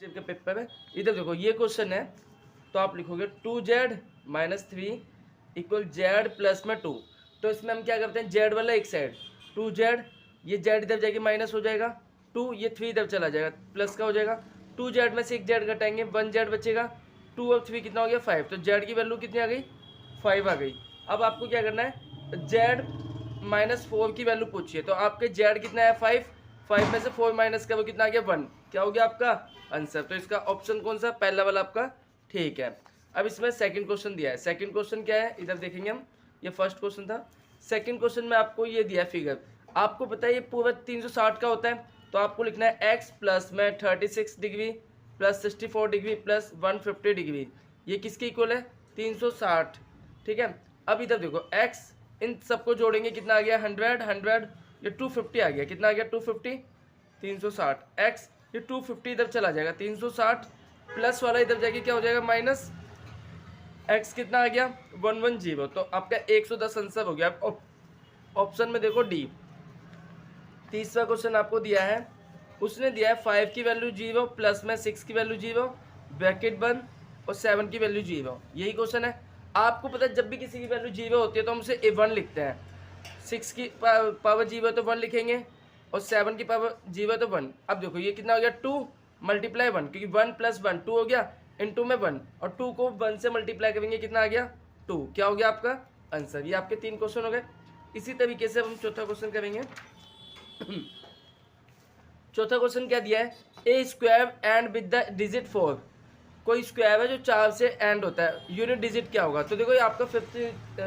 के पेपर है। इधर देखो ये क्वेश्चन है, तो आप लिखोगे 2z minus 3 equal z plus में 2। तो इसमें हम क्या करते हैं, z वाला एक साइड 2z, ये z इधर जाके माइनस हो जाएगा, 2 ये 3 इधर चला जाएगा, प्लस का हो जाएगा, 2z में से एक z घटाएंगे, 1z बचेगा, 2 और 3 कितना हो गया 5। तो z की वैल्यू कितनी आ गई 5 आ गई। अब आपको क्या करना है, z माइनस 4 की वैल्यू पूछिए, तो आपके z कितना है 5, 5 में से 4 माइनस का वो कितना आ गया 1, क्या हो गया आपका आंसर। तो इसका ऑप्शन कौन सा, पहला वाला आपका ठीक है। अब इसमें सेकंड क्वेश्चन दिया है, सेकंड क्वेश्चन क्या है इधर देखेंगे हम, ये फर्स्ट क्वेश्चन था। सेकंड क्वेश्चन में आपको ये दिया है फिगर, आपको पता है ये पूरा 360 का होता है, तो आपको लिखना है x प्लस में 36 degree plus 64 degree plus 150 degree, ये किसके इक्वल है 360, ठीक है। अब इधर देखो x, इन सबको जोड़ेंगे कितना आ गया 100 100, ये 250 आ गया, कितना आ गया 250 360, x ये 250 इधर चला जाएगा 360, प्लस वाला इधर जाके क्या हो जाएगा माइनस, x कितना आ गया 110। तो आपका 110 आंसर हो गया। ऑप्शन में देखो डी। तीसरा क्वेश्चन आपको दिया है, उसने दिया है 5 की वैल्यू 0 प्लस में 6 की वैल्यू 0 ब्रैकेट बंद और 7 की वैल्यू 0, यही क्वेश्चन है। आपको पता है जब भी किसी की वैल्यू 0 होती है तो हम उसे 1 लिखते हैं, 6 की पावर 0 तो 1 लिखेंगे और 7 की पावर 0 तो 1। अब देखो ये कितना हो गया 2 मल्टीप्लाई 1, क्योंकि 1 प्लस 1 2 हो गया, इनटू में 1 और 2 को 1 से मल्टीप्लाई करेंगे कितना आ गया 2, क्या हो गया आपका आंसर। ये आपके 3 क्वेश्चन हो गए। इसी तरीके से हम चौथा क्वेश्चन करेंगे। चौथा क्वेश्चन क्या दिया है, a square end with the digit 4, कोई स्क्वायर है जो 4 से एंड होता है, यूनिट डिजिट क्या होगा। तो देखो ये आपका 5th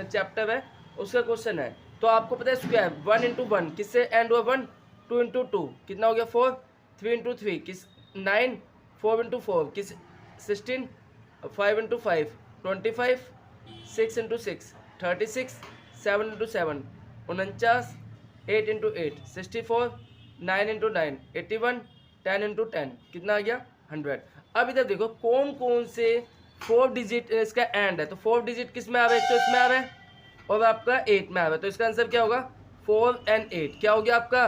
चैप्टर है उसका क्वेश्चन है। तो आपको पता है स्क्वायर 1 इंटू 1 किससे एंड हुआ 1, 2 इंटू 2 कितना हो गया 4, 3 इंटू 3 किस 9, 4 इंटू 4 किस 16, 5 into 5 25, 6 into 6 36, 7 into 7 49, 8 into 8 64, 9 into 9 81, 10 into 10 कितना आ गया 100। अब इधर देखो कौन कौन से 4 डिजिट इसका एंड है, तो 4 डिजिट किस में आ रहा है, एक तो इसमें आ रहा है और आपका 8 में आ रहा है, तो इसका आंसर क्या होगा 4 and 8, क्या हो गया आपका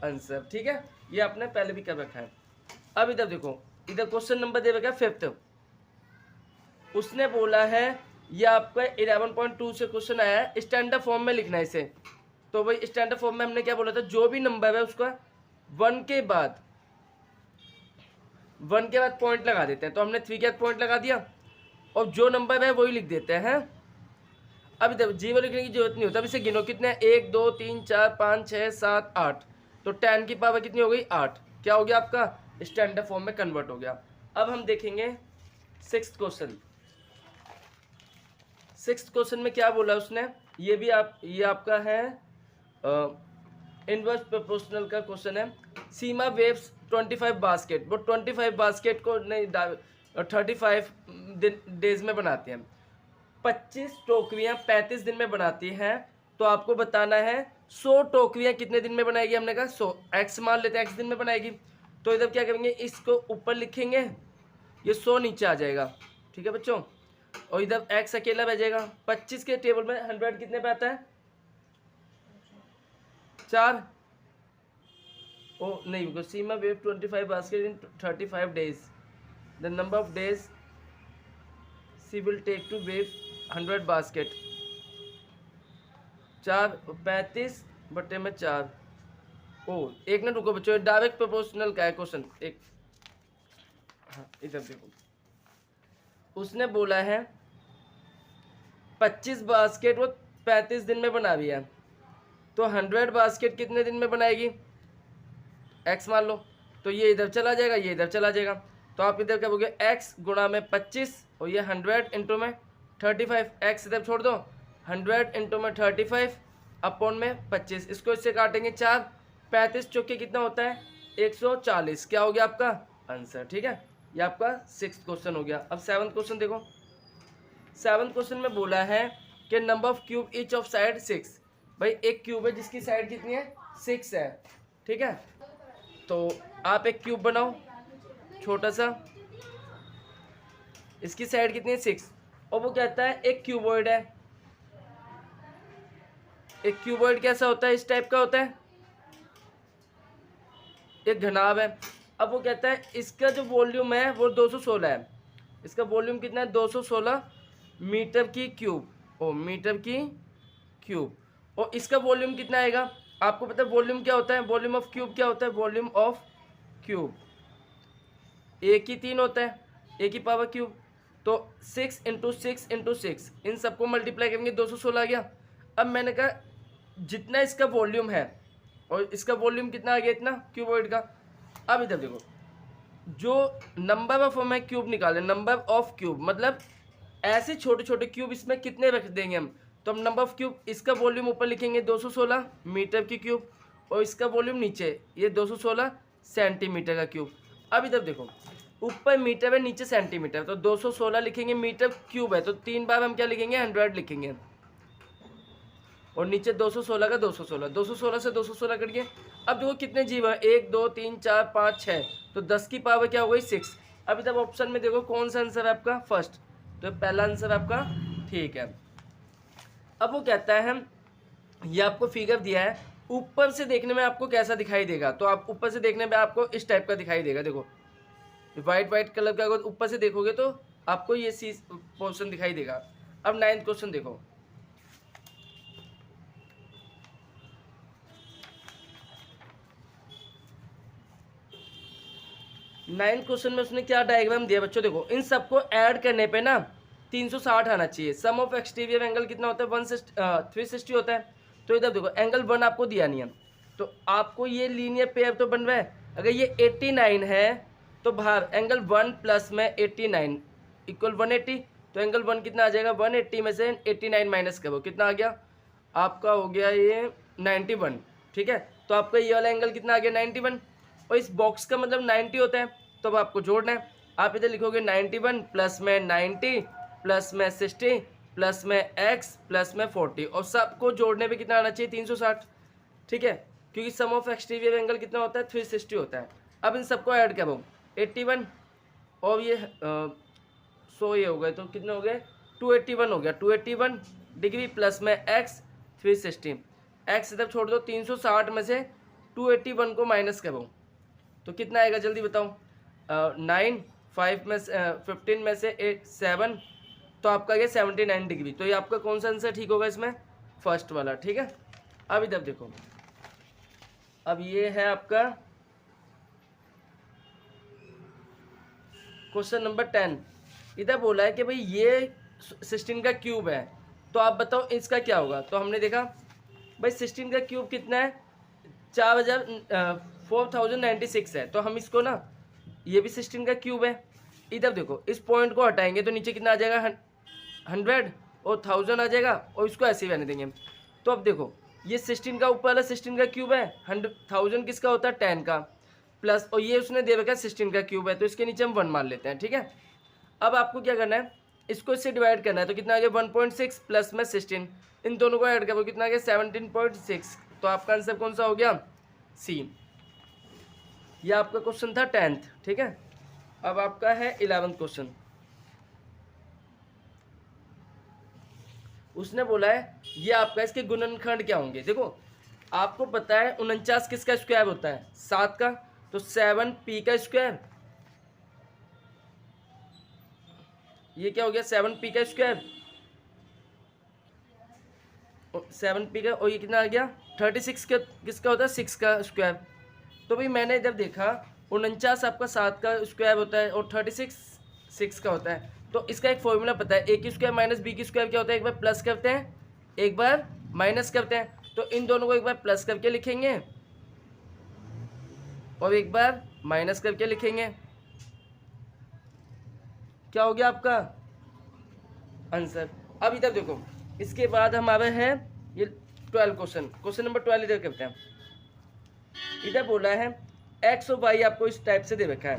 आंसर, ठीक है। ये आपने पहले भी कर रखा है। अब इधर देखो, इधर क्वेश्चन नंबर दे रखा है 5th, उसने बोला है ये आपका 11.2 से क्वेश्चन आया है, स्टैंडर्ड फॉर्म में लिखना है इसे। तो भाई स्टैंडर्ड फॉर्म में हमने क्या बोला था, जो भी नंबर है उसका 1 के बाद पॉइंट लगा देते हैं, तो हमने 3 के बाद पॉइंट लगा दिया और जो नंबर है वही लिख देते हैं। अब इधर 0 लिखने की जरूरत नहीं होता। अब इसे गिनो कितने, 1 2 3 4 5 6 7 8, तो 10 की पावर कितनी हो गई 8, क्या हो गया आपका स्टैंडर्ड फॉर्म में कन्वर्ट हो गया। अब हम देखेंगे 6th क्वेश्चन। 6th क्वेश्चन में क्या बोला उसने, ये भी ये आपका है इनवर्स प्रोपोर्शनल का क्वेश्चन है। सीमा वेव्स 25 बास्केट, वो 25 बास्केट को नहीं 35 डेज में बनाते हैं, 25 टोकरियां 35 दिन में बनाती हैं। तो आपको बताना है 100 टोकरियां कितने दिन में बनाएगी, हमने कहा 100, एक्स मान लेते हैं एक्स दिन में बनाएगी। तो इधर क्या करेंगे, इसको ऊपर लिखेंगे, ये 100 नीचे आ जाएगा, ठीक है बच्चों, और इधर एक्स अकेला बह जाएगा। 25 के टेबल में 100 कितने पे आता है 4, ओ नहीं, because Seema weave 25 basket in 35 days, the number of days she will take to weave 100 basket, 4 35 बटे में 4। ओ एक मिनट रुको बच्चों, डायरेक्ट प्रोपोर्शनल का है क्वेश्चन, एक हाँ इधर देखो, उसने बोला है 25 बास्केट वो 35 दिन में बना रही है, तो 100 बास्केट कितने दिन में बनाएगी, एक्स मान लो, तो ये इधर चला जाएगा ये इधर चला जाएगा, तो आप इधर क्या बोलोगे एक्स गुणा में 25 और ये 100 इंटू में 35, एक्स इधर छोड़ दो, 100 इंटू में 35 अपॉन में 25, इसको इससे काटेंगे 4, 35 चौके कितना होता है 140, क्या हो गया आपका आंसर, ठीक है। ये आपका 6th क्वेश्चन हो गया। अब 7th क्वेश्चन देखो, 7th क्वेश्चन में बोला है कि number of cube each of side 6, भाई एक क्यूब है जिसकी साइड कितनी है 6 है, ठीक है। तो आप एक क्यूब बनाओ छोटा सा, इसकी साइड कितनी है 6, और वो कहता है एक क्यूबॉइड है। एक क्यूबॉइड कैसा होता है, इस टाइप का होता है, एक घनाभ है। अब वो कहता है इसका जो वॉल्यूम है वो 216 है, इसका वॉल्यूम कितना है 216 मीटर की क्यूब, ओ मीटर की क्यूब, और इसका वॉल्यूम कितना आएगा, आपको पता है वॉल्यूम क्या होता है, वॉल्यूम ऑफ क्यूब क्या होता है, वॉल्यूम ऑफ क्यूब ए की 3 होता है, ए की पावर क्यूब, तो 6 इंटू 6 इंटू 6 इन सबको मल्टीप्लाई करेंगे 216 आ गया। अब मैंने कहा जितना इसका वॉल्यूम है और इसका वॉल्यूम कितना आ गया इतना क्यूबॉइड का। अब इधर देखो जो नंबर ऑफ हमें क्यूब निकाले, नंबर ऑफ क्यूब मतलब ऐसे छोटे छोटे क्यूब इसमें कितने रख देंगे हम, तो हम नंबर ऑफ क्यूब इसका वॉल्यूम ऊपर लिखेंगे 216 मीटर की क्यूब और इसका वॉल्यूम नीचे ये 216 सेंटीमीटर का क्यूब। अब इधर देखो ऊपर मीटर है नीचे सेंटीमीटर, तो 216 लिखेंगे, मीटर क्यूब है तो 3 बार हम क्या लिखेंगे 100 लिखेंगे, और नीचे 216 का 216, 216 से 216 कट गए। अब देखो कितने जीव है 1 2 3 4 5 6, तो 10 की पावर क्या हो गई 6। अभी तब ऑप्शन में देखो कौन सा आंसर है आपका फर्स्ट, तो पहला आंसर आपका ठीक है। अब वो कहता है ये आपको फिगर दिया है, ऊपर से देखने में आपको कैसा दिखाई देगा, तो आप ऊपर से देखने में आपको इस टाइप का दिखाई देगा, देखो वाइट कलर का, अगर ऊपर से देखोगे तो आपको ये सी पोर्शन दिखाई देगा। अब 9th क्वेश्चन देखो, 9th क्वेश्चन में उसने क्या डायग्राम दिया बच्चों, देखो इन सबको ऐड करने पे ना 360 आना चाहिए। सम ऑफ एक्सटीरियर एंगल कितना होता है 360 होता है, तो इधर देखो एंगल 1 आपको दिया नहीं है, तो आपको ये लीनियर पेयर तो बन रहा है, अगर ये 89 है तो बाहर एंगल 1 प्लस में 89 इक्वल 180, तो एंगल 1 कितना आ जाएगा 180 में से 89 माइनस करो कितना आ गया आपका हो गया ये 91, ठीक है। तो आपका ये वाला एंगल कितना आ गया 91, और इस बॉक्स का मतलब 90 होता है, तो अब आपको जोड़ना है। आप इधर लिखोगे 91 प्लस में 90 प्लस में 60 प्लस में x प्लस में 40, और सबको जोड़ने पे कितना आना चाहिए 360, ठीक है, क्योंकि सम ऑफ एक्सटीरियर एंगल कितना होता है 360 होता है। अब इन सबको ऐड करो 81 और ये 100 ये हो गए तो कितने हो गए 281 हो गया, 281 डिग्री प्लस में x 360, x इधर छोड़ दो 360 में से 281 को माइनस करो तो कितना आएगा जल्दी बताओ, 9 5 में 15 में से 8 7, तो आपका ये 79 डिग्री, तो ये आपका कौन सा आंसर ठीक होगा इसमें फर्स्ट वाला, ठीक है। अब इधर देखो, अब ये है आपका क्वेश्चन नंबर 10। इधर बोला है कि भाई ये 16 का क्यूब है, तो आप बताओ इसका क्या होगा, तो हमने देखा भाई 16 का क्यूब कितना है 4096 है, तो हम इसको ना ये भी 16 का क्यूब है, इधर देखो इस पॉइंट को हटाएंगे तो नीचे कितना आ जाएगा 100 और 1000 आ जाएगा, और इसको ऐसे ही रहने देंगे। तो अब देखो ये 16 का ऊपर वाला 16 का क्यूब है, 1000 किसका होता है 10 का, प्लस और ये उसने दे रखा है 16 का क्यूब है, तो इसके नीचे हम 1 मान लेते हैं, ठीक है। अब आपको क्या करना है इसको इससे डिवाइड करना है, तो कितना आ गया 1.6 प्लस में 16, इन दोनों को ऐड करो कितना आ गया 17.6, तो आपका आंसर कौन सा हो गया सी। ये आपका क्वेश्चन था 10th, ठीक है। अब आपका है 11th क्वेश्चन। उसने बोला है ये आपका इसके गुणनखंड क्या होंगे, देखो आपको पता है 49 किसका स्क्वायर होता है 7 का, तो 7p का स्क्वायर, ये क्या हो गया 7p का स्क्वायर, 7p का, और ये कितना आ गया 36 का किसका होता है 6 का स्क्वायर। तो भाई मैंने इधर देखा 49 आपका 7 का स्क्वायर होता है और 36 6 का होता है, तो इसका एक फॉर्मूला पता है, ए की स्क्वायर माइनस बी की स्क्वायर क्या होता है, एक बार प्लस करते हैं एक बार माइनस करते हैं, तो इन दोनों को एक बार प्लस करके लिखेंगे और एक बार माइनस करके लिखेंगे, क्या हो गया आपका आंसर। अब इधर देखो इसके बाद हमारे हैं ये 12 क्वेश्चन नंबर 12 इधर करते हैं। इधर बोला है एक्स और वाई आपको इस टाइप से दे रखा है,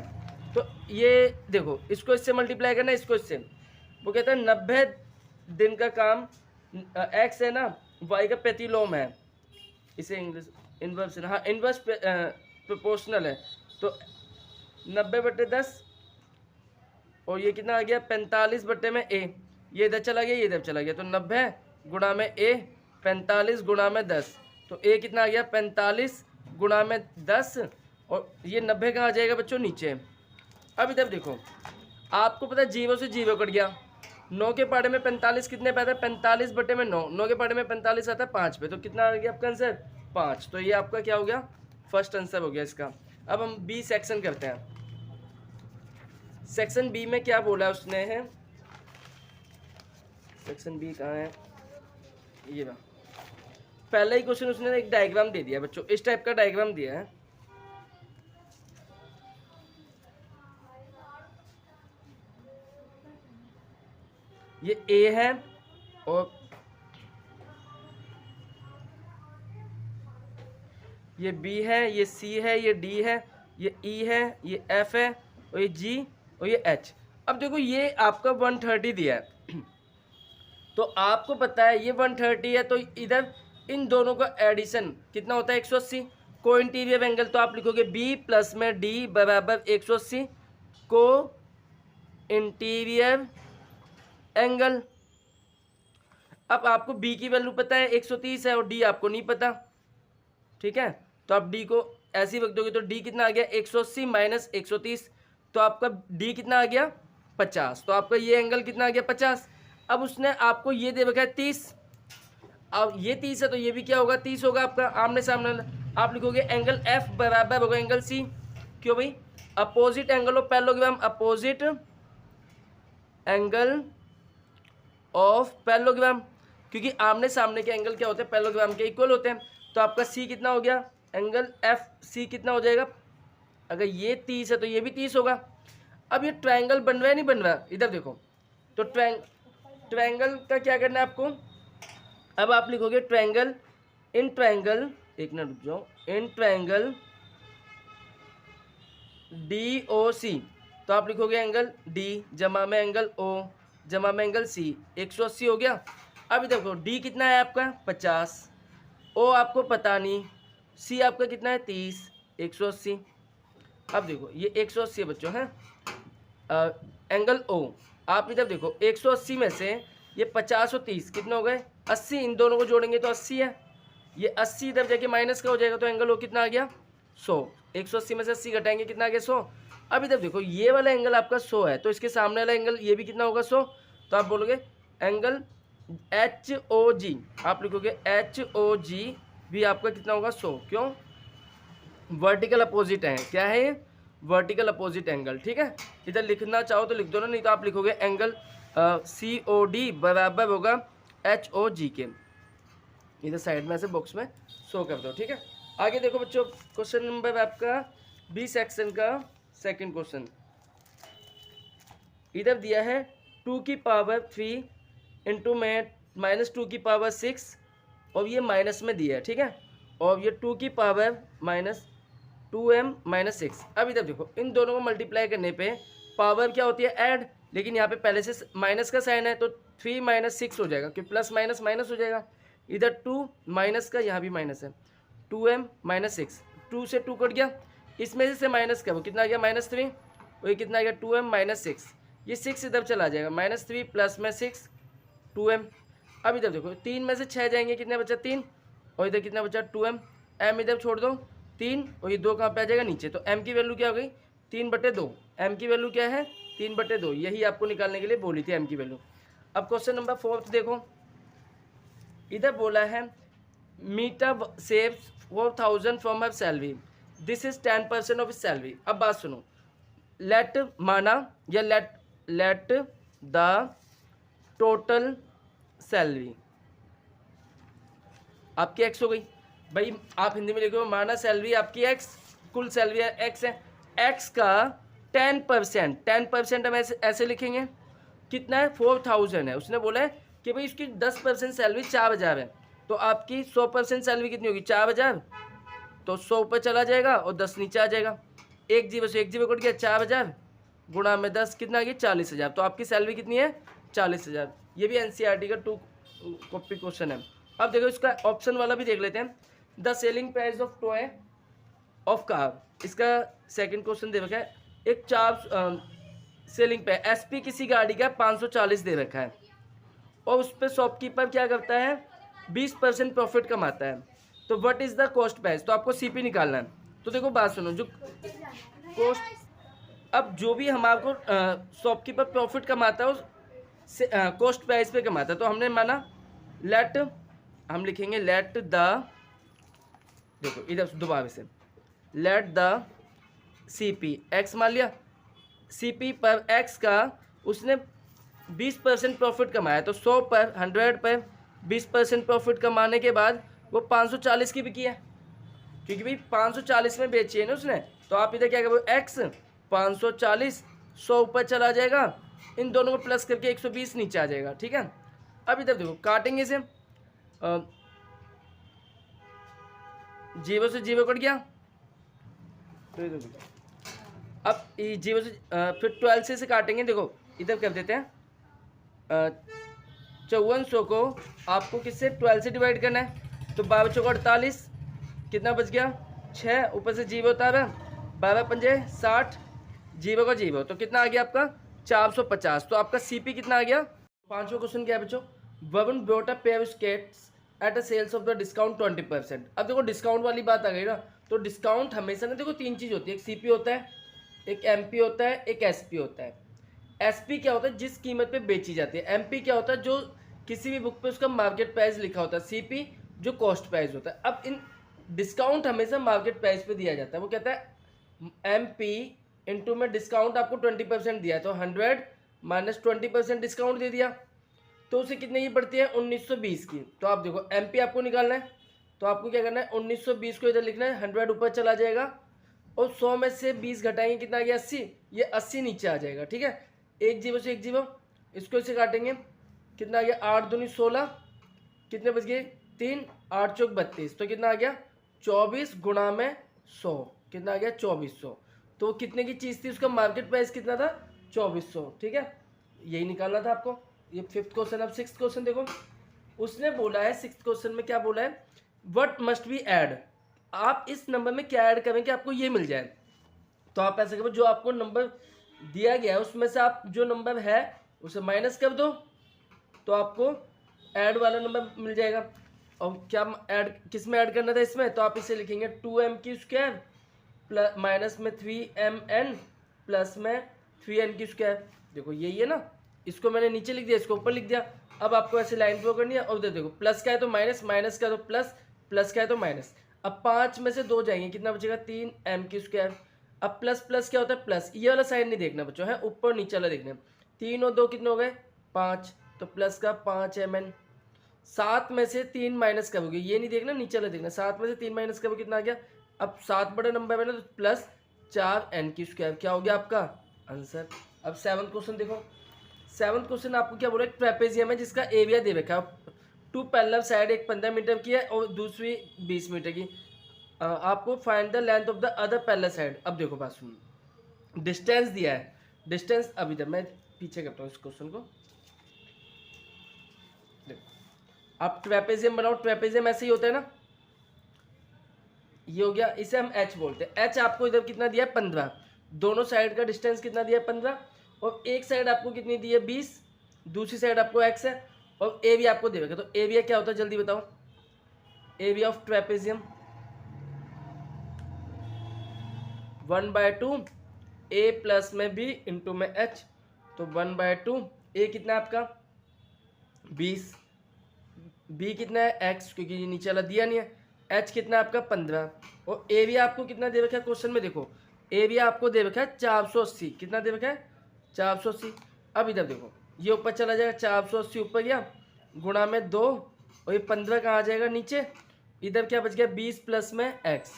तो ये देखो इसको इससे मल्टीप्लाई करना है, इसको इससे, वो कहता है 90 दिन का काम एक्स है ना वाई का प्रतिलोम है, इसे इंग्लिश इनवर्स है, हाँ इनवर्स प्रोपोर्शनल है, तो 90/10 और ये कितना आ गया 45 बटे में ए, ये इधर चला गया ये इधर चला गया, तो 90 गुणा में ए 45 गुणा में 10, तो ए कितना आ गया 45 गुणा में 10 और ये 90 कहाँ आ जाएगा बच्चों, नीचे। अब इधर देखो, आपको पता है 0 से 0 कट गया, 9 के पहाड़े में 45 कितने पे आता है, 45 बटे में 9, 9 के पहाड़े में 45 आता है 5 पे, तो कितना आ गया आपका आंसर 5। तो ये आपका क्या हो गया, फर्स्ट आंसर हो गया इसका। अब हम बी सेक्शन करते हैं। सेक्शन बी में क्या बोला उसने है, सेक्शन बी कहाँ है, ये रहा। पहला ही क्वेश्चन उसने एक डायग्राम दे दिया बच्चों, इस टाइप का डायग्राम दिया है। ये ए है और ये बी है, ये सी है, ये डी है, ये ई है, ये एफ है और ये जी और ये एच। अब देखो ये आपका 130 दिया है तो आपको पता है ये 130 है, तो इधर इन दोनों का एडिशन कितना होता है 180। को इंटीरियर एंगल तो आप लिखोगे बी प्लस में डी बराबर 180 को इंटीरियर एंगल। अब आपको बी की वैल्यू पता है 130 है और डी आपको नहीं पता, ठीक है। तो आप डी को ऐसे ही रख दोगे तो डी कितना आ गया 180 माइनस 130, तो आपका डी कितना आ गया 50, तो आपका ये एंगल कितना आ गया 50। अब उसने आपको ये दे रखा है 30, अब ये 30 है तो ये भी क्या होगा 30 होगा आपका, आमने सामने। आप लिखोगे एंगल एफ बराबर होगा एंगल सी, क्यों भाई, opposite angle of parallelogram, opposite angle of parallelogram, क्योंकि आमने सामने के एंगल क्या होते हैं पैरेललोग्राम के इक्वल होते हैं। तो आपका सी कितना हो गया, एंगल एफ सी कितना हो जाएगा, अगर ये 30 है तो ये भी 30 होगा। अब ये ट्रायंगल बन रहा है नहीं बन रहा, इधर देखो, तो ट्रायंगल का क्या करना है आपको, अब आप लिखोगे ट्रायंगल, इन ट्रायंगल, एक मिनट रुक जाओ, इन ट्रायंगल डी ओ सी, तो आप लिखोगे एंगल डी जमा में एंगल ओ जमा में एंगल सी, 180 हो गया। अब देखो डी कितना है आपका 50, ओ आपको पता नहीं, सी आपका कितना है 30, 180। अब देखो ये 180 बच्चों हैं, एंगल ओ, आप इधर देखो 180 में से ये 50 और 30 कितने हो गए 80, इन दोनों को जोड़ेंगे तो 80 है, ये 80 इधर जाके माइनस का हो जाएगा, तो एंगल ओ कितना आ गया 100, 180 में से 80 घटाएंगे कितना आ गया 100। अब इधर देखो ये वाला एंगल आपका 100 है, तो इसके सामने वाला एंगल ये भी कितना होगा 100, तो आप बोलोगे एंगल एच ओ जी, आप लिखोगे एच ओ जी भी आपका कितना होगा 100, क्यों, वर्टिकल अपोजिट है, क्या है ये वर्टिकल अपोजिट एंगल, ठीक है। इधर लिखना चाहो तो लिख दो ना, नहीं तो आप लिखोगे एंगल सी ओ डी बराबर होगा एच ओ जी के, इधर साइड में ऐसे बॉक्स में शो कर दो, ठीक है। आगे देखो बच्चों, क्वेश्चन नंबर आपका बी सेक्शन का सेकंड क्वेश्चन, इधर दिया है 2 की पावर 3 इंटू में माइनस 2 की पावर 6 और ये माइनस में दिया है, ठीक है, और ये 2 की पावर माइनस 2m माइनस 6। अब इधर देखो इन दोनों को मल्टीप्लाई करने पे पावर क्या होती है ऐड, लेकिन यहाँ पे पहले से माइनस का साइन है तो 3 माइनस 6 हो जाएगा, क्योंकि प्लस माइनस माइनस हो जाएगा, इधर 2 माइनस का यहाँ भी माइनस है, 2m माइनस 6, 2 से 2 कट गया, इसमें से माइनस का वो कितना आ गया -3, और ये कितना आ गया 2m माइनस 6, ये 6 इधर चला जाएगा -3 प्लस में 6 2m। अब इधर देखो 3 में से 6 जाएंगे, कितना बचा 3, और इधर कितना बचा 2m, m इधर छोड़ दो 3, और ये 2 कहाँ पे आ जाएगा नीचे, तो m की वैल्यू क्या हो गई 3/2, m की वैल्यू क्या है 3/2, यही आपको निकालने के लिए बोली थी m की वैल्यू। अब क्वेश्चन नंबर 4 देखो, इधर बोला है Meeta saves 4000 from her salary, this is 10% of salary. अब बात सुनो, लेट माना या लेट द टोटल सैलरी आपकी x हो गई, भाई आप हिंदी में लिखो माना सैलरी आपकी x, कुल सैलरी x है, x का 10% हम ऐसे लिखेंगे, कितना है 4000 है, उसने बोला है कि भाई इसकी 10% सैलरी 4000 है, तो आपकी 100% सैलरी कितनी होगी 4000, तो 100 ऊपर चला जाएगा और 10 नीचे आ जाएगा, एक जीरो से एक जीरो कट गया, 4000 गुणा में 10 कितना आ गया 40000, तो आपकी सैलरी कितनी है 40000। ये भी एनसीईआरटी का 2 कॉपी क्वेश्चन है। अब देखो इसका ऑप्शन वाला भी देख लेते हैं, the selling price of toy of car, इसका सेकंड क्वेश्चन दे रखा है, एक चार सेलिंग प्राइस एसपी किसी गाड़ी का 540 दे रखा है और उस पर शॉपकीपर क्या करता है 20% प्रॉफिट कमाता है, तो what is the cost price, तो आपको सीपी निकालना है। तो देखो बात सुनो, जो कॉस्ट, अब जो भी हम आपको शॉपकीपर प्रॉफिट कमाता है उस कॉस्ट प्राइस पे कमाता है, तो हमने माना लेट, हम लिखेंगे लेट द, देखो इधर दोबारा से, let the C P x मान लिया, सी पी पर एक्स का उसने 20% प्रॉफिट कमाया, तो 100 पर 100 पर 20% प्रॉफिट कमाने के बाद वो 540 की बिकी है, क्योंकि भाई 540 में बेची है ना उसने। तो आप इधर क्या करोगे, एक्स 540, 100 ऊपर चला जाएगा, इन दोनों को प्लस करके 120 नीचे आ जाएगा, ठीक है। अब इधर देखो काटेंगे इसे, 0 से 0 कट गया, तो इधर देखो अब 0 से फिर 12 से काटेंगे, देखो इधर कर देते हैं, 5400 को आपको किससे 12 से डिवाइड करना है, तो 12 चौका 48, कितना बच गया 6, ऊपर से 0 उतारा, 12 पंजे 60, 0 का 0, तो कितना आ गया आपका 450। तो आपका सीपी कितना आ गया। पांचवा क्वेश्चन क्या है बच्चों, Varun brought a pair of skates at a sales of the discount 20%। अब देखो डिस्काउंट वाली बात आ गई ना, तो डिस्काउंट हमेशा ना देखो 3 चीज़ होती है, एक सीपी होता है, एक एमपी होता है, एक एसपी होता है। एसपी क्या होता है, जिस कीमत पे बेची जाती है। एमपी क्या होता है, जो किसी भी बुक पे उसका मार्केट प्राइस लिखा होता है। सीपी जो कॉस्ट प्राइस होता है। अब इन डिस्काउंट हमेशा मार्केट प्राइस पे दिया जाता है, वो कहता है एमपी इंटू में डिस्काउंट आपको 20% दिया है, तो 100 माइनस 20% डिस्काउंट दे दिया, तो उसे कितने की पड़ती है 1920 की। तो आप देखो एमपी आपको निकालना है, तो आपको क्या करना है 1920 को इधर लिखना है, 100 ऊपर चला जाएगा और 100 में से 20 घटाएंगे, कितना आ गया 80, ये 80 नीचे आ जाएगा, ठीक है। 1 0 से 1 0, इसको इसे काटेंगे, कितना आ गया 8 दूनी 16, कितने बच गए 3, 8 चौक 32, तो कितना आ गया 24 गुणा में 100, कितना आ गया 2400। तो कितने की चीज़ थी, उसका मार्केट प्राइस कितना था 2400, ठीक है। यही निकालना था आपको। ये 5th क्वेश्चन। अब 6th क्वेश्चन देखो, उसने बोला है 6th क्वेश्चन में क्या बोला है, व्हाट मस्ट बी ऐड, आप इस नंबर में क्या ऐड करें कि आपको ये मिल जाए। तो आप ऐसा करो, जो आपको नंबर दिया गया है उसमें से आप जो नंबर है उसे माइनस कर दो, तो आपको ऐड वाला नंबर मिल जाएगा। और क्या ऐड, किस में ऐड करना था इसमें, तो आप इसे लिखेंगे 2m² प्लस माइनस में 3mn प्लस में 3n²। देखो यही है ना, इसको मैंने नीचे लिख दिया, इसको ऊपर लिख दिया। अब आपको ऐसे लाइन ड्रॉ करनी है, और उधर देखो प्लस का है तो माइनस, माइनस का है तो प्लस, प्लस का है तो माइनस। अब 5 में से 2 जाएंगे, कितना बचेगा 3m²। अब प्लस प्लस क्या होता है, प्लस, ये वाला साइन नहीं देखना बच्चों है, ऊपर नीचे वाला देखना। 3 और 2 कितने हो गए 5, तो प्लस का 5mn। 7 में से 3 माइनस करोगे, ये नहीं देखना नीचे वाला देखना, 7 में से 3 माइनस करोगे कितना आ गया। अब 7 बड़ा नंबर है ना, तो प्लस 4n², क्या हो गया आपका आंसर। अब 7th क्वेश्चन देखो, 7th क्वेश्चन आपको क्या बोला, एक ट्रेपेजियम है जिसका एरिया दे रखा है, 2 पैरेलल साइड, एक 15 मीटर की है और दूसरी 20 मीटर की। आपको find the length of the other parallel side. अब देखो बात सुनो, डिस्टेंस दिया है, डिस्टेंस, अब इधर मैं पीछे करता हूँ इस क्वेश्चन को। देखो आप ट्रेपेजियम बनाओ, ट्रेपेजियम ऐसे ही होता है ना, ये हो गया, इसे हम एच बोलते हैं। एच आपको इधर कितना दिया है 15, दोनों साइड का डिस्टेंस कितना दिया है 15, और एक साइड आपको कितनी दी है 20, दूसरी साइड आपको एक्स है, और एरिया आपको दे रखा है। तो एरिया क्या होता है जल्दी बताओ, area of trapezium 1/2 A plus में बी इंटू में एच, तो 1/2 ए कितना है आपका 20, बी कितना है एक्स, क्योंकि ये नीचे वाला दिया नहीं है, एच कितना है आपका 15, और एरिया आपको कितना दे रखा है क्वेश्चन में, देखो एरिया आपको दे रखा है 480, कितना दे रखा है 480। अब इधर देखो ये ऊपर चला जाएगा, 480 ऊपर गया गुणा में 2, और ये 15 कहाँ आ जाएगा नीचे, इधर क्या बच गया 20 प्लस में एक्स।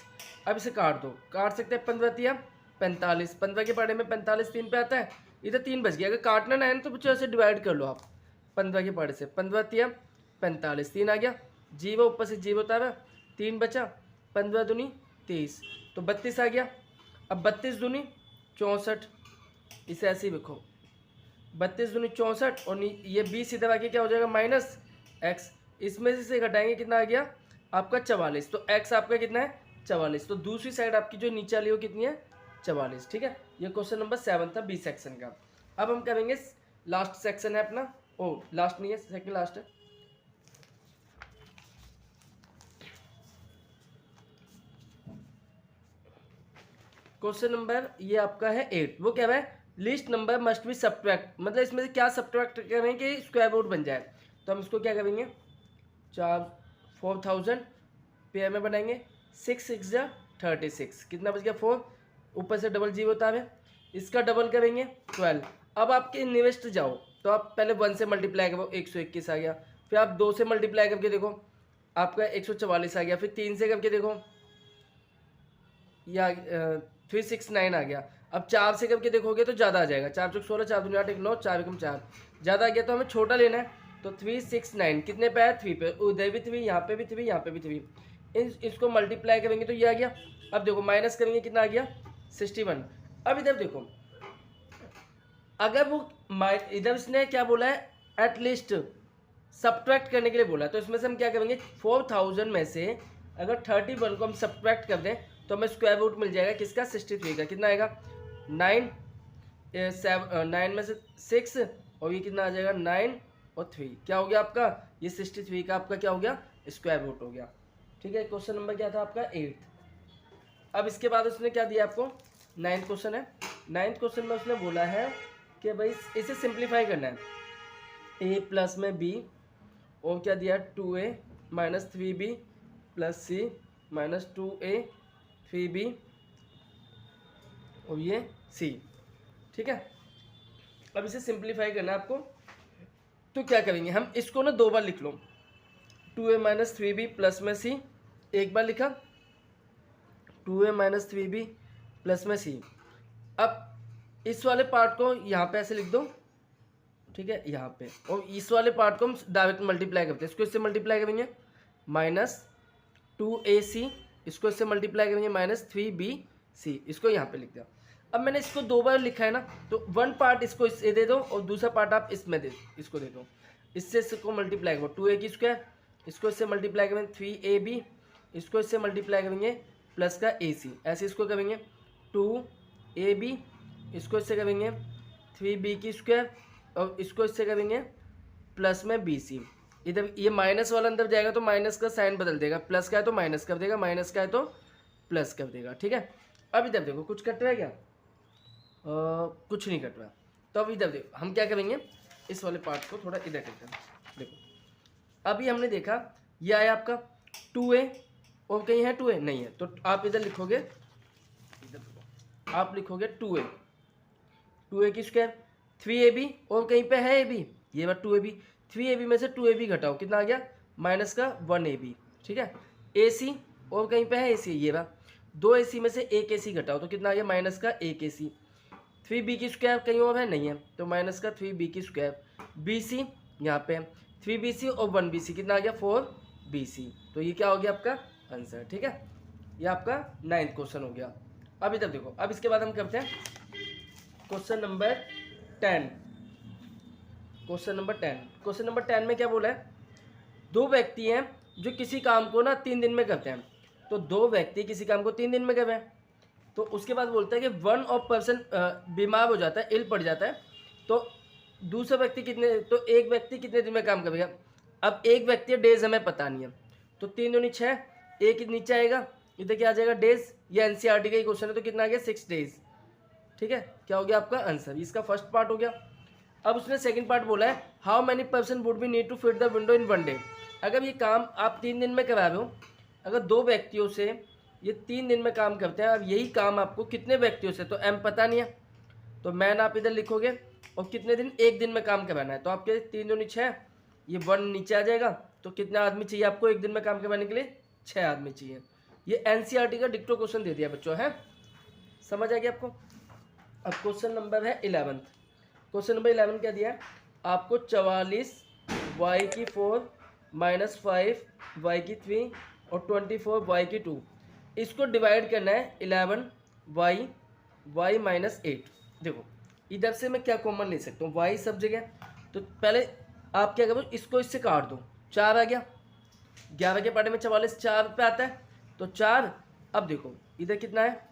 अब इसे काट दो, काट सकते हैं 15 तिया 45, 15 के पाड़े में 45 3 पे आता है, इधर 3 बच गया। अगर काटना ना है ना तो बच्चों ऐसे डिवाइड कर लो आप, 15 के पाड़े से 15 तिया 45, 3 आ गया, जीरो ऊपर से जीरो उतारा, 3 बचा, 15 दूनी 30, तो 32 आ गया। अब 32 दूनी 64, इसे ऐसे ही लिखो, 32 दूनी 64, और ये 20 इधर आके क्या हो जाएगा माइनस एक्स, इसमें से घटाएंगे कितना आ गया आपका 44, तो एक्स आपका कितना है 44, तो दूसरी साइड आपकी जो नीचे वाली वो कितनी है 44, ठीक है। ये क्वेश्चन नंबर 7 था बी सेक्शन का। अब हम करेंगे लास्ट सेक्शन है अपना, ओ लास्ट नहीं है, सेकंड लास्ट है। क्वेश्चन नंबर ये आपका है 8। वो क्या है, list number must be subtract, मतलब इसमें से क्या सब्ट्रैक्ट करेंगे कि स्क्वायर रूट बन जाए। तो हम इसको क्या करेंगे, 4000 पेयर में बनाएंगे, 6 6 36, कितना बच गया 4, ऊपर से डबल जीरो होता है, इसका डबल करेंगे 12। अब आपके इन्वेस्ट जाओ तो आप पहले 1 से मल्टीप्लाई करो, 121 आ गया, फिर आप 2 से मल्टीप्लाई करके देखो आपका 144 आ गया, फिर 3 से करके देखो या 369 आ गया। अब 4 से करके देखोगे तो ज़्यादा आ जाएगा, 4 चौक 16, 4 दूनी 8, 1 9, 4 एकम 4, ज़्यादा आ गया तो हमें छोटा लेना है। तो 369 कितने पे है, 3 पे, उधर भी 3, यहाँ पे भी 3, यहाँ पे भी 3, इसको मल्टीप्लाई करेंगे तो ये आ गया। अब देखो माइनस करेंगे कितना आ गया 61। अब इधर देखो, अगर वो इधर इसने क्या बोला है, एटलीस्ट सब्ट्रैक्ट करने के लिए बोला, तो इसमें से हम क्या करेंगे, 4000 में से अगर 31 को हम सब्ट्रैक्ट कर दें तो हमें स्क्वायर रूट मिल जाएगा किसका, 63 का। कितना आएगा 9 में से 6 और ये कितना आ जाएगा 9 और 3, क्या हो गया आपका, ये 63 का आपका क्या हो गया, स्क्वायर रूट हो गया। ठीक है, क्वेश्चन नंबर क्या था आपका 8। अब इसके बाद उसने क्या दिया आपको, 9th क्वेश्चन है। 9th क्वेश्चन में उसने बोला है कि भाई इसे सिंप्लीफाई करना है, a प्लस में b और क्या दिया 2a minus 3b plus c minus 2a 3b और ये c। ठीक है, अब इसे सिंप्लीफाई करना है आपको, तो क्या करेंगे हम, इसको ना 2 बार लिख लो, 2a माइनस 3b प्लस में c, एक बार लिखा 2a माइनस 3b प्लस में c। अब इस वाले पार्ट को यहाँ पे ऐसे लिख दो, ठीक है यहाँ पे, और इस वाले पार्ट को हम डायरेक्ट मल्टीप्लाई करते हैं, इसको इससे मल्टीप्लाई करेंगे माइनस 2ac, इसको इससे मल्टीप्लाई करेंगे माइनस 3bc, इसको यहाँ पे लिख दिया। अब मैंने इसको 2 बार लिखा है ना, तो 1 पार्ट इसको इससे दे दो और दूसरा पार्ट आप इसमें इसको दे दो, इससे इसको मल्टीप्लाई करो 2a की स्क्वायर, इसको इससे मल्टीप्लाई करेंगे 3ab, इसको इससे मल्टीप्लाई करेंगे प्लस का ac, ऐसे इसको करेंगे 2ab, इसको इससे करेंगे 3b की स्क्वायर और इसको इससे करेंगे प्लस में bc। इधर ये माइनस वाला अंदर जाएगा तो माइनस का साइन बदल देगा, प्लस का है तो माइनस कर देगा, माइनस का है तो प्लस कर देगा। ठीक है, अब इधर देखो कुछ कट रहा है क्या, कुछ नहीं कट रहा। तो अब इधर देखो हम क्या करेंगे, इस वाले पार्ट को थोड़ा इधर करते हैं। देखो अभी हमने देखा ये आया आपका 2a और कहीं है 2a नहीं है, तो आप इधर लिखोगे, इधर आप लिखोगे 2a की स्क्वायर 3ab और कहीं पे है ab, ये बात 2ab, 3ab में से 2ab घटाओ कितना आ गया माइनस का 1ab। ठीक है, ac और कहीं पे है ac, ये बात 2ac में से 1ac घटाओ तो कितना आ गया माइनस का 1ac। 3b की स्क्वायर कहीं और है नहीं है, तो माइनस का 3b की स्क्वायर, bc यहाँ पे 3bc और 1bc कितना आ गया 4bc। तो ये क्या हो गया आपका आंसर। ठीक है, ये आपका 9th क्वेश्चन हो गया। अब इधर देखो, अब इसके बाद हम करते हैं question number 10। Question number 10, question number 10 में क्या बोला है, 2 व्यक्ति हैं जो किसी काम को ना 3 दिन में करते हैं। तो 2 व्यक्ति किसी काम को 3 दिन में कर रहे हैं, तो उसके बाद बोलता है कि वन ऑफ पर्सन बीमार हो जाता है, इल पड़ जाता है, तो दूसरा व्यक्ति कितने, तो एक व्यक्ति कितने दिन में काम करेगा। अब एक व्यक्ति डेज हमें पता नहीं है, तो 3 दूनी 6, एक नीचे आएगा, इधर क्या आ जाएगा डेज, ये एनसीईआरटी का ही क्वेश्चन है, तो कितना आ गया 6 डेज। ठीक है, क्या हो गया आपका आंसर, इसका फर्स्ट पार्ट हो गया। अब उसने सेकंड पार्ट बोला है, how many person would be need to fit the window in 1 day. अगर ये काम आप 3 दिन में करा रहे हो, अगर 2 व्यक्तियों से ये 3 दिन में काम करते हैं, अब यही काम आपको कितने व्यक्तियों से, तो एम पता नहीं है, तो मैन आप इधर लिखोगे और कितने दिन, 1 दिन में काम करवाना है, तो आपके 3 दूनी 6, ये 1 नीचे आ जाएगा, तो कितने आदमी चाहिए आपको 1 दिन में काम करवाने के लिए, 6 आदमी चाहिए। ये एनसीईआरटी का डिक्टो क्वेश्चन दे दिया बच्चों, है समझ आ गया आपको। अब क्वेश्चन नंबर है 11। क्वेश्चन नंबर 11 क्या दिया है आपको, 44 y की 4 माइनस 5 y की 3 और 24 y की 2, इसको डिवाइड करना है 11 y माइनस 8। देखो इधर से मैं क्या कॉमन ले सकता हूँ, y सब जगह, तो पहले आप क्या करो, इसको इससे काट दो, 4 आ गया, 11 के पार्ट में 44 4 पे आता है, तो 4। अब देखो इधर कितना है,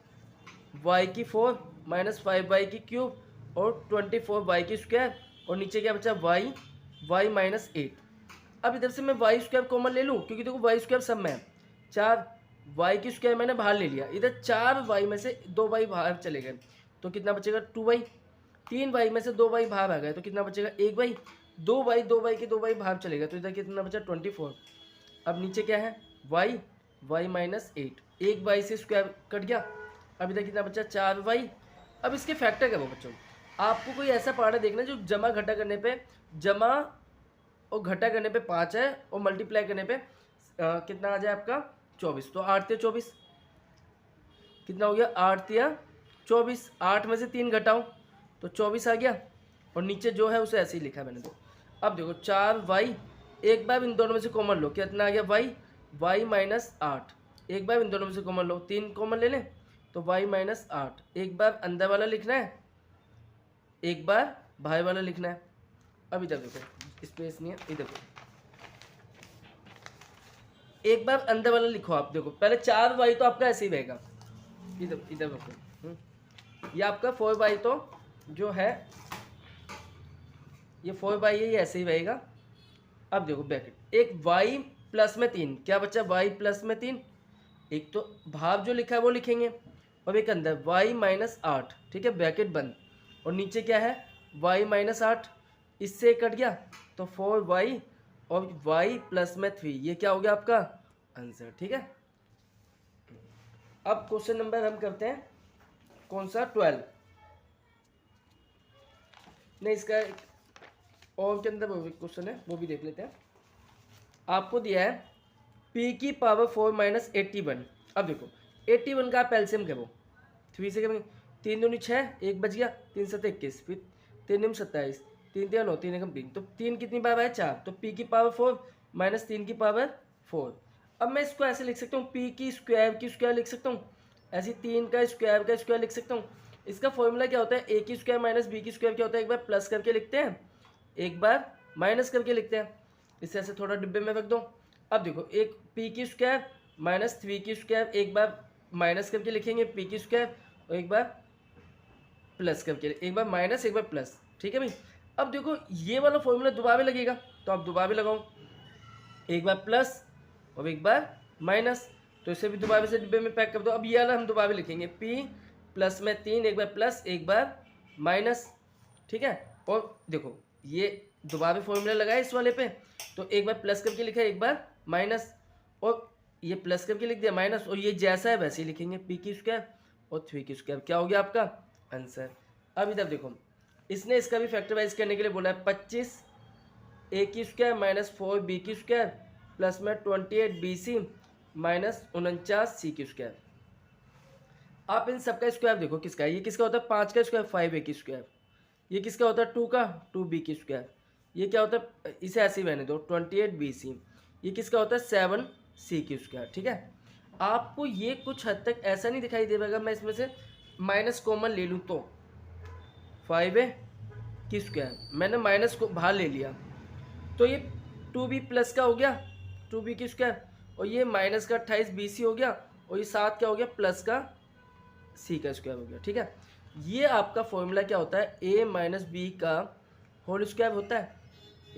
y की 4 माइनस 5y की क्यूब और 24y की स्क्वायर, और नीचे क्या बचा y माइनस 8। अब इधर से मैं y स्क्वायर कॉमन ले लूँ, क्योंकि देखो y स्क्वायर सब में है, 4 वाई की स्क्वायर मैंने बाहर ले लिया, इधर 4y में से 2y बाहर चले गए तो कितना बचेगा 2y, 3y में से 2y बाहर आ गए तो कितना बचेगा 1y, 2y के 2y बाहर चले गए तो इधर कितना बचा 24। अब नीचे क्या है y माइनस 8, 1y से स्क्वायर कट गया, अब इधर कितना बचा 4y। अब इसके फैक्टर क्या वो बच्चों, आपको कोई ऐसा पहाड़ा देखना जो जमा घटा करने पे, जमा और घटा करने पे 5 है और मल्टीप्लाई करने पे कितना आ जाए आपका 24, तो 8 × 24 कितना हो गया 8 × 24, 8 में से 3 घटाओ तो 24 आ गया और नीचे जो है उसे ऐसे ही लिखा मैंने। तो अब देखो 4y, एक बार इन दोनों में से कॉमन लो, कितना आ गया y माइनस 8, एक बार इन दोनों में से कॉमन लो, 3 कॉमन ले लें तो y माइनस 8, एक बार अंदर वाला लिखना है, एक बार बाहर वाला लिखना है। अब इधर देखो स्पेस नहीं है, इधर एक बार अंदर वाला लिखो आप, देखो पहले 4y तो आपका ऐसे ही रहेगा, इधर इधर देखो ये आपका 4y तो जो है ये 4y है, ये ऐसे ही रहेगा। अब देखो ब्रैकेट, एक y प्लस में 3, क्या बच्चा y प्लस में 3, एक तो भाव जो लिखा है वो लिखेंगे और एक अंदर y माइनस 8, ठीक है ब्रैकेट बंद, और नीचे क्या है y माइनस 8, इससे कट गया तो 4y और y प्लस में 3, ये क्या हो गया आपका आंसर, ठीक है। अब क्वेश्चन नंबर हम करते हैं कौन सा 12, नहीं इसका और के अंदर क्वेश्चन है वो भी देख लेते हैं। आपको दिया है p की पावर 4 माइनस 81। अब देखो 81 का आप एलसीएम करो, 3 से करेंगे, 3 दूनी 6, 1 बच गया, 3 7 21, फिर 3 दूनी 27, 3 3 9, 3 एकम 3, तो 3 कितनी बार आया 4, तो p की पावर 4 माइनस 3 की पावर 4। अब मैं इसको ऐसे लिख सकता हूँ, p की स्क्वायर लिख सकता हूँ, ऐसे 3 का स्क्वायर लिख सकता हूँ। इसका फॉर्मूला क्या होता है, a की स्क्वायर माइनस b की स्क्वायर क्या होता है, एक बार प्लस करके लिखते हैं, एक बार माइनस करके लिखते हैं, इसे ऐसे थोड़ा डिब्बे में रख दो। अब देखो एक p की स्क्वायर माइनस 3 की स्क्वायर, एक बार माइनस करके लिखेंगे p की स्क्वायर और एक बार प्लस करके, एक बार माइनस एक बार प्लस, ठीक है भाई। अब देखो ये वाला फॉर्मूला दोबारा लगेगा तो आप दोबारा लगाओ, एक बार प्लस और एक बार माइनस, तो इसे भी दोबारा से डिब्बे में पैक कर दो। अब ये वाला हम दोबारा लिखेंगे p प्लस में 3, एक बार प्लस एक बार माइनस, ठीक है। और देखो ये दोबारा फॉर्मूला लगाया इस वाले पे, तो एक बार प्लस करके लिखा एक बार माइनस, और ये प्लस करके लिख दिया माइनस, और ये जैसा है वैसे ही लिखेंगे p की स्क्वायर और 3 की स्क्वायर, क्या हो गया आपका आंसर। अब इधर देखो इसने इसका भी फैक्टराइज करने के लिए बोला है, 25 a की स्क्वायर माइनस 4 b की स्क्वायर प्लस में 28 bc माइनस 49 c की स्क्वायर। आप इन सबका स्क्वायर देखो किसका है, ये किसका होता है 5 का स्क्वायर 5a की स्क्वायर, ये किसका होता है 2 का 2b की स्क्वायर, ये क्या होता है इसे ऐसे ही रहने दो 28 bc, ये किसका होता है 7c की स्क्वायर, ठीक है। आपको ये कुछ हद तक ऐसा नहीं दिखाई देगा, मैं इसमें से माइनस कॉमन ले लूँ तो 5a की स्क्वायर, मैंने माइनस को बाहर ले लिया तो ये 2b प्लस का हो गया 2b की स्क्वायर, और ये माइनस का 28 bc हो गया, और ये 7 क्या हो गया प्लस का c का स्क्वायर हो गया, ठीक है। ये आपका फॉर्मूला क्या होता है, a माइनस बी का होल स्क्वायर होता है,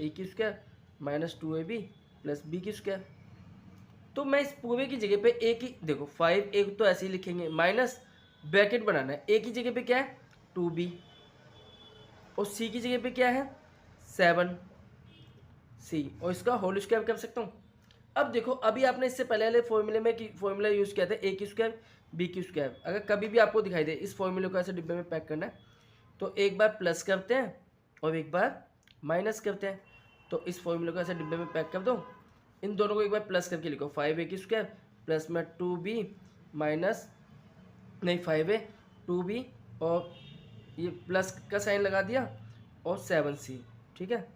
a की square minus 2ab plus b की स्क्वायर। तो मैं इस पूरे की जगह पे a की देखो 5 एक तो ऐसे ही लिखेंगे, माइनस ब्रैकेट बनाना है, a की जगह पे क्या है 2b और c की जगह पे क्या है 7c, और इसका होल स्क्वायर कर सकता हूँ। अब देखो अभी आपने इससे पहले वाले फॉर्मूले में फॉर्मूला यूज़ किया था a की स्क्वायर b की स्क्वायर, अगर कभी भी आपको दिखाई दे इस फॉर्मूले को ऐसे डिब्बे में पैक करना है तो एक बार प्लस करते हैं और एक बार माइनस करते हैं, तो इस फॉर्मूले को ऐसे डिब्बे में पैक कर दो, इन दोनों को एक बार प्लस करके लिखो 5a की स्क्वायर प्लस में 2b माइनस नहीं 5a 2b और ये प्लस का साइन लगा दिया और 7c, ठीक है।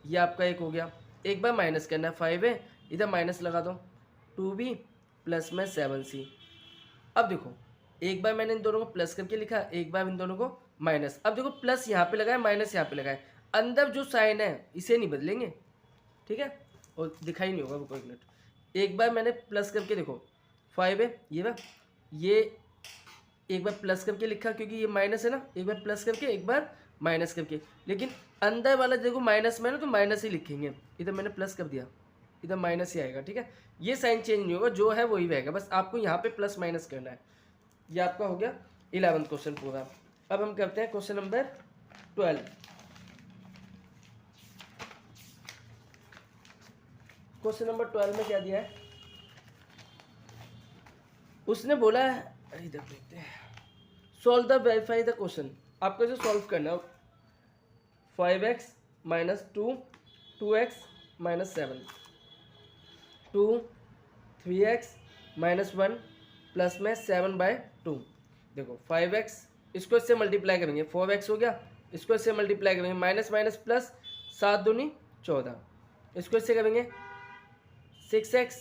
ये आपका एक हो गया, एक बार माइनस करना है 5a, इधर माइनस लगा दो 2b प्लस में 7c। अब देखो एक बार मैंने इन दोनों को प्लस करके लिखा, एक बार इन दोनों को माइनस। अब देखो प्लस यहाँ पे लगाए माइनस यहाँ पे लगाए, अंदर जो साइन है इसे नहीं बदलेंगे, ठीक है, और दिखाई नहीं होगा वो कोई मिनट। एक बार मैंने प्लस करके देखो 5a ये एक बार प्लस करके लिखा क्योंकि ये माइनस है ना, एक बार प्लस करके एक बार माइनस करके, लेकिन अंदर वाला देखो माइनस में ना तो माइनस ही लिखेंगे, इधर मैंने प्लस कर दिया इधर माइनस ही आएगा, ठीक है। ये साइन चेंज नहीं होगा, जो है वही रहेगा, बस आपको यहाँ पे प्लस माइनस करना है। ये आपका हो गया 11वां क्वेश्चन पूरा। अब हम करते हैं क्वेश्चन नंबर 12। क्वेश्चन नंबर 12 में क्या दिया है, उसने बोला है, इधर देखते हैं, solve the verify the question. आपको इसे सॉल्व करना है। 5x minus 2, 2x minus 7, 2, 3x minus 1 plus में 7/2। देखो 5x, इसको इससे मल्टीप्लाई करेंगे, 4x हो गया, इसको इससे मल्टीप्लाई करेंगे, माइनस माइनस प्लस, 7 दूनी 14, इसको इससे करेंगे 6x,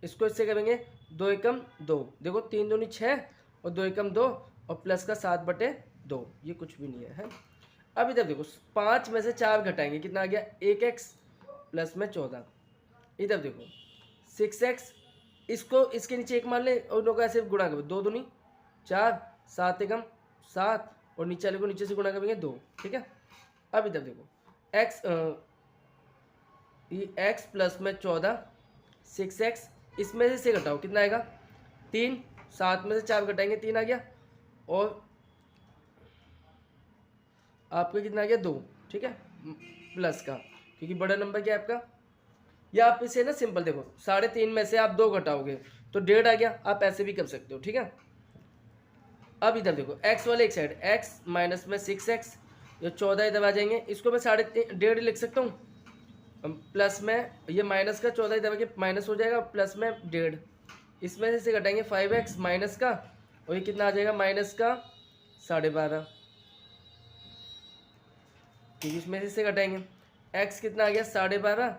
इसको इससे करेंगे 2 एकम 2, देखो 3 दूनी 6 और 2 एकम 2 और प्लस का 7/2, ये कुछ भी नहीं है। अब इधर देखो 5 में से 4 घटाएंगे, कितना आ गया 1x प्लस में 14। इधर देखो 6x, इसको इसके नीचे 1 मान ले और लोग ऐसे गुणा करो, 2 दूनी 4, 7 एकम 7 और नीचे वाले को नीचे से गुणा करेंगे 2, ठीक है। अब इधर देखो x प्लस में 14, 6x, इसमें से घटाओ, कितना आएगा 3, 7 में से 4 घटाएंगे 3 आ गया, और आपका कितना आ गया 2, ठीक है, प्लस का, क्योंकि बड़ा नंबर क्या है आपका। या आप इसे ना सिंपल देखो, 3.5 में से आप 2 घटाओगे तो 1.5 आ गया, आप ऐसे भी कर सकते हो, ठीक है। अब इधर देखो x वाले एक साइड, x माइनस में 6x, ये 14 इधर आ जाएंगे, इसको मैं 1.5 लिख सकता हूँ, प्लस में ये माइनस का 14 इधर के माइनस हो जाएगा, प्लस में 1.5, इसमें से घटाएंगे 5x माइनस का, और ये कितना आ जाएगा माइनस का 12.5, क्योंकि इसमें से घटाएंगे, x कितना आ गया 12.5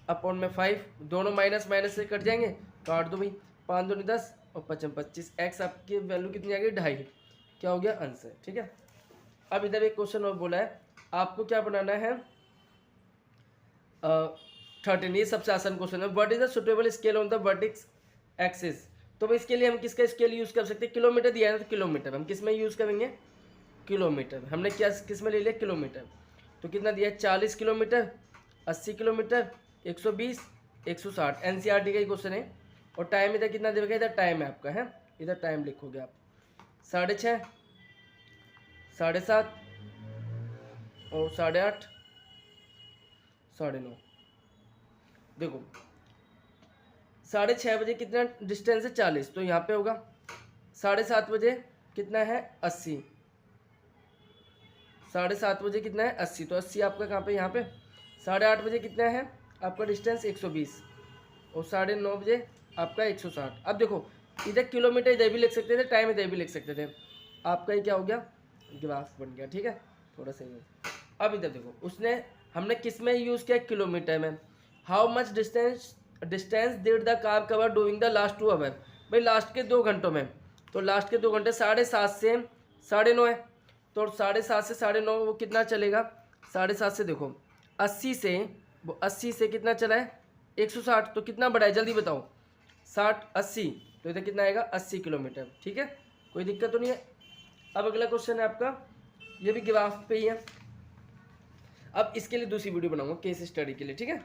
अपॉन में 5, दोनों माइनस माइनस से कट जाएंगे, काट दो भाई, 5 दूनी 10 और 5 25, x आपकी वैल्यू कितनी आ गई 2.5, क्या हो गया आंसर, ठीक है। अब इधर एक क्वेश्चन और बोला है, आपको क्या बनाना है 13, ये सबसे आसान क्वेश्चन है। What is the suitable scale on the vertex axis. तो भाई इसके लिए हम किसका स्केल यूज कर सकते हैं, किलोमीटर दिया है तो किलोमीटर, हम किस में यूज करेंगे किलोमीटर, हमने क्या किस में ले लिया किलोमीटर। तो कितना दिया है 40 किलोमीटर, 80 किलोमीटर, 120, 160, एनसीईआरटी का ही क्वेश्चन है। और टाइम इधर कितना देगा, इधर टाइम है आपका, है इधर टाइम लिखोगे आप 6:30, 7:30 और 8:30, 9:30। देखो 6:30 बजे कितना डिस्टेंस है 40, तो यहाँ पे होगा 7:30 बजे कितना है 80, 7:30 बजे कितना है 80, तो 80 आपका कहाँ पे यहाँ पे। 8:30 बजे कितना है आपका डिस्टेंस 120 और 9:30 बजे आपका 160। अब देखो इधर किलोमीटर इधर भी लिख सकते थे, टाइम इधर भी लिख सकते थे, आपका ये क्या हो गया ग्राफ बन गया, ठीक है थोड़ा सही है। अब इधर देखो उसने हमने किस में यूज़ किया किलोमीटर में। How much distance did the car cover doing the last 2 hour, भाई लास्ट के 2 घंटों में, तो लास्ट के 2 घंटे 7:30 से 9:30 है, तो 7:30 से 9:30 वो कितना चलेगा 7:30 से देखो 80 से वो 80 से कितना चला है 160, तो कितना बढ़ा है जल्दी बताओ 60 80, तो इधर कितना आएगा 80 किलोमीटर, ठीक है कोई दिक्कत तो नहीं है। अब अगला क्वेश्चन है आपका, ये भी ग्राफ पे ही है। अब इसके लिए दूसरी वीडियो बनाऊंगा केस स्टडी के लिए, ठीक है।